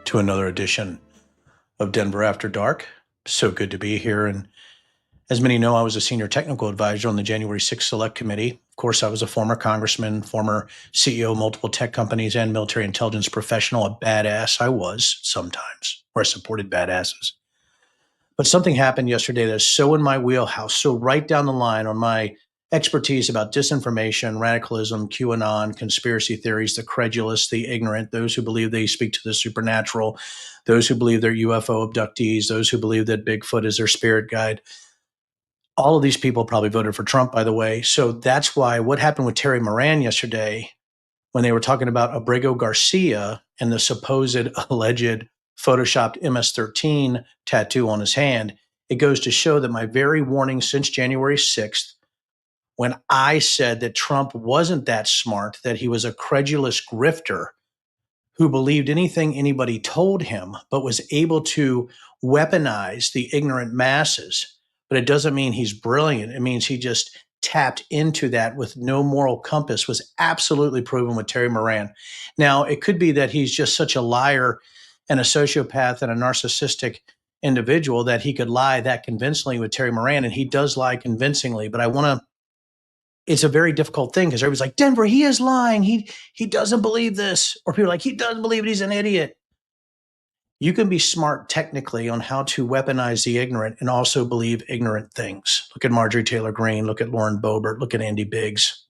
to another edition of Denver After Dark. So good to be here. And as many know, I was a senior technical advisor on the January 6th Select Committee. Of course, I was a former congressman, former CEO of multiple tech companies, and military intelligence professional. A badass I was sometimes, or I supported badasses. But something happened yesterday that's so in my wheelhouse, so right down the line on my expertise about disinformation, radicalism, QAnon, conspiracy theories, the credulous, the ignorant, those who believe they speak to the supernatural, those who believe they're UFO abductees, those who believe that Bigfoot is their spirit guide. All of these people probably voted for Trump, by the way. So that's why what happened with Terry Moran yesterday when they were talking about Abrego Garcia and the supposed alleged photoshopped MS-13 tattoo on his hand, it goes to show that my very warning since January 6th, when I said that Trump wasn't that smart, that he was a credulous grifter who believed anything anybody told him, but was able to weaponize the ignorant masses. But it doesn't mean he's brilliant. It means he just tapped into that with no moral compass, was absolutely proven with Terry Moran. Now, it could be that he's just such a liar and a sociopath and a narcissistic individual that he could lie that convincingly with Terry Moran, and he does lie convincingly. But it's a very difficult thing because everybody's like, Denver, he is lying. He doesn't believe this. Or people are like, he doesn't believe it. He's an idiot. You can be smart technically on how to weaponize the ignorant and also believe ignorant things. Look at Marjorie Taylor Greene. Look at Lauren Boebert. Look at Andy Biggs.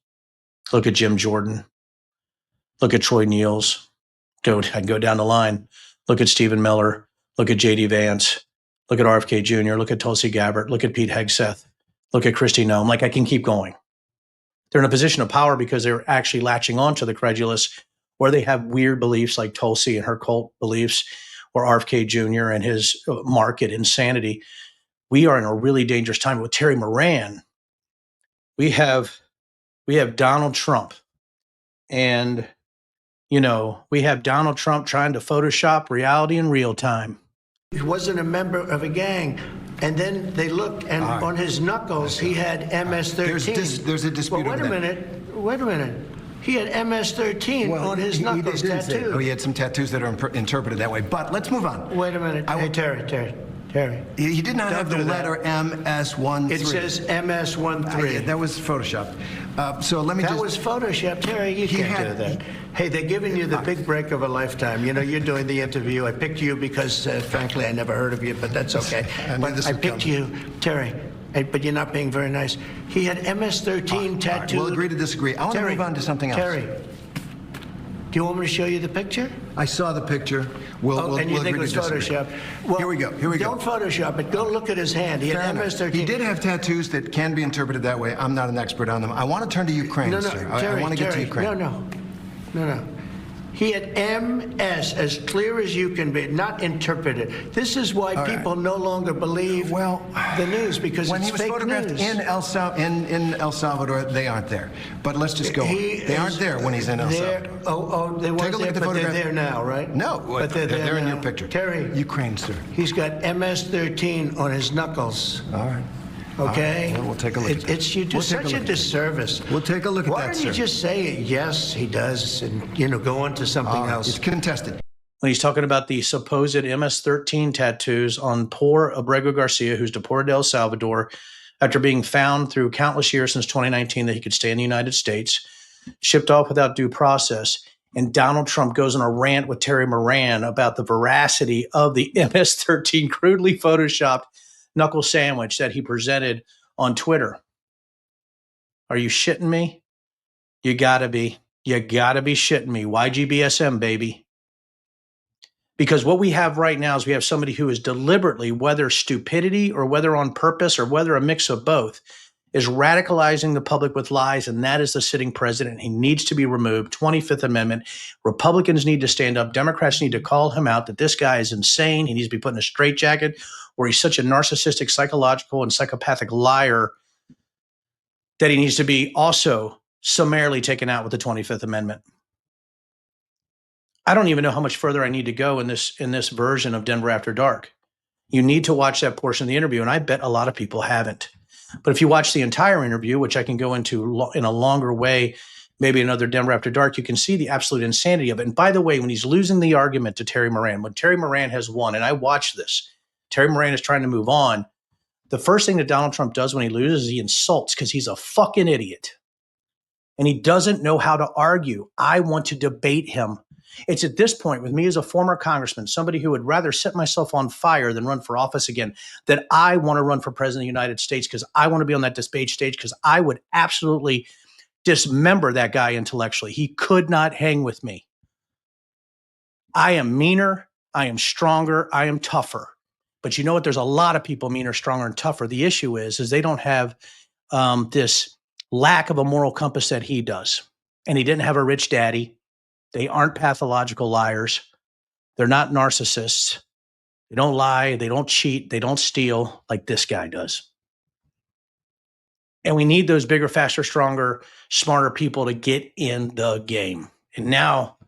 Look at Jim Jordan. Look at Troy Niels. I can go down the line. Look at Stephen Miller. Look at J.D. Vance. Look at RFK Jr. Look at Tulsi Gabbard. Look at Pete Hegseth. Look at Kristi Noem. Like, I can keep going. They're in a position of power because they're actually latching on to the credulous, or they have weird beliefs like Tulsi and her cult beliefs, or RFK Jr. and his market insanity. We are in a really dangerous time. With Terry Moran, we have Donald Trump. And, we have Donald Trump trying to Photoshop reality in real time. He wasn't a member of a gang. And then they looked, and on his knuckles, he had MS-13. There's a dispute. Well, wait a minute. He had MS-13 on his knuckles tattooed. He had some tattoos that are interpreted that way. But let's move on. Wait a minute. Hey, Terry. He did not have the letter MS-13. It says MS-13. That was Photoshopped. That was Photoshopped, Terry. You can't do that. Hey, they're giving you the big break of a lifetime. You're doing the interview. I picked you because, frankly, I never heard of you, but that's okay. I picked you, Terry. But you're not being very nice. He had MS-13 tattooed. We'll agree to disagree. I want to move on to something else. Terry, do you want me to show you the picture? I saw the picture. And you think it was Photoshopped? Well, here we go. Don't Photoshop it. Go look at his hand. He had MS-13. He did have tattoos that can be interpreted that way. I'm not an expert on them. I want to turn to Ukraine, sir. Terry, I want to get to Ukraine. No. He had MS as clear as you can be, not interpreted. This is why people no longer believe the news, because when it's he was fake photographed news. in El Salvador, they aren't there. But let's just go on. They aren't there when he's in El Salvador. They weren't there, but they're there now, right? No, but they're in your picture. Terry. Ukraine, sir. He's got MS-13 on his knuckles. All right. Okay? Well, we'll take a look at that. You do such a disservice. We'll take a look at that, Why don't you just say, yes, he does, and, go on to something else? It's contested. When he's talking about the supposed MS-13 tattoos on poor Abrego Garcia, who's deported to El Salvador after being found through countless years since 2019 that he could stay in the United States, shipped off without due process. And Donald Trump goes on a rant with Terry Moran about the veracity of the MS-13 crudely photoshopped knuckle sandwich that he presented on Twitter. Are you shitting me? You gotta be. You gotta be shitting me. YGBSM, baby. Because what we have right now is we have somebody who is deliberately, whether stupidity or whether on purpose or whether a mix of both, is radicalizing the public with lies, and that is the sitting president. He needs to be removed. 25th Amendment. Republicans need to stand up. Democrats need to call him out that this guy is insane. He needs to be put in a straitjacket, or he's such a narcissistic, psychological, and psychopathic liar that he needs to be also summarily taken out with the 25th Amendment. I don't even know how much further I need to go in this version of Denver After Dark. You need to watch that portion of the interview, and I bet a lot of people haven't. But if you watch the entire interview, which I can go into in a longer way, maybe another Denver After Dark, you can see the absolute insanity of it. And by the way, when he's losing the argument to Terry Moran, when Terry Moran has won, and I watched this, Terry Moran is trying to move on. The first thing that Donald Trump does when he loses is he insults because he's a fucking idiot. And he doesn't know how to argue. I want to debate him. It's at this point with me as a former congressman, somebody who would rather set myself on fire than run for office again, that I want to run for president of the United States because I want to be on that debate stage because I would absolutely dismember that guy intellectually. He could not hang with me. I am meaner. I am stronger. I am tougher. But you know what? There's a lot of people meaner, stronger, and tougher. The issue is they don't have this lack of a moral compass that he does. And he didn't have a rich daddy. They aren't pathological liars. They're not narcissists. They don't lie. They don't cheat. They don't steal like this guy does. And we need those bigger, faster, stronger, smarter people to get in the game. And now,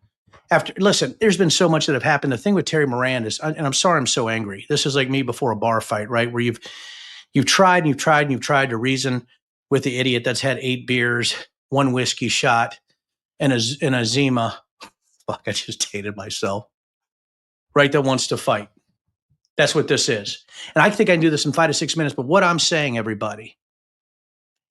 listen, there's been so much that have happened. The thing with Terry Moran is, and I'm sorry I'm so angry. This is like me before a bar fight, right? Where you've tried and you've tried and you've tried to reason with the idiot that's had 8 beers, 1 whiskey shot, and a Zima. Fuck, I just hated myself. Right, that wants to fight. That's what this is. And I think I can do this in 5 to 6 minutes. But what I'm saying, everybody,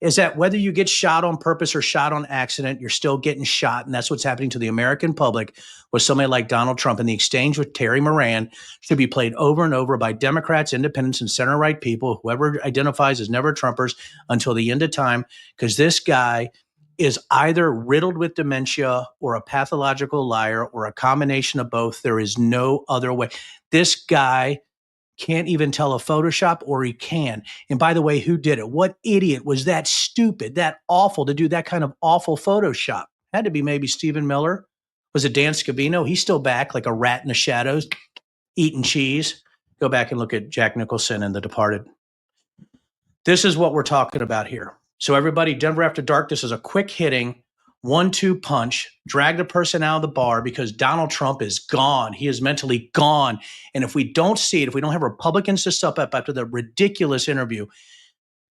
is that whether you get shot on purpose or shot on accident, you're still getting shot. And that's what's happening to the American public with somebody like Donald Trump. And the exchange with Terry Moran should be played over and over by Democrats, independents, and center-right people, whoever identifies as never Trumpers until the end of time, because this guy is either riddled with dementia or a pathological liar or a combination of both. There is no other way. This guy can't even tell a Photoshop, or he can. And by the way, who did it? What idiot was that stupid, that awful to do that kind of awful Photoshop? Had to be maybe Stephen Miller. Was it Dan Scavino? He's still back like a rat in the shadows, eating cheese. Go back and look at Jack Nicholson in The Departed. This is what we're talking about here. So everybody, Denver After Dark, this is a quick hitting 1-2 punch, drag the person out of the bar because Donald Trump is gone. He is mentally gone. And if we don't see it, if we don't have Republicans to step up after the ridiculous interview,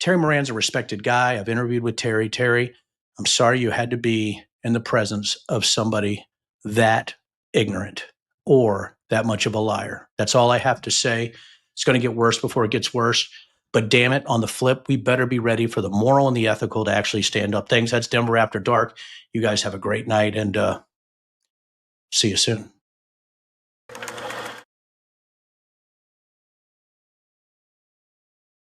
Terry Moran's a respected guy. I've interviewed with Terry. Terry, I'm sorry you had to be in the presence of somebody that ignorant or that much of a liar. That's all I have to say. It's going to get worse before it gets worse. But damn it, on the flip, we better be ready for the moral and the ethical to actually stand up. Thanks. That's Denver After Dark. You guys have a great night, and see you soon.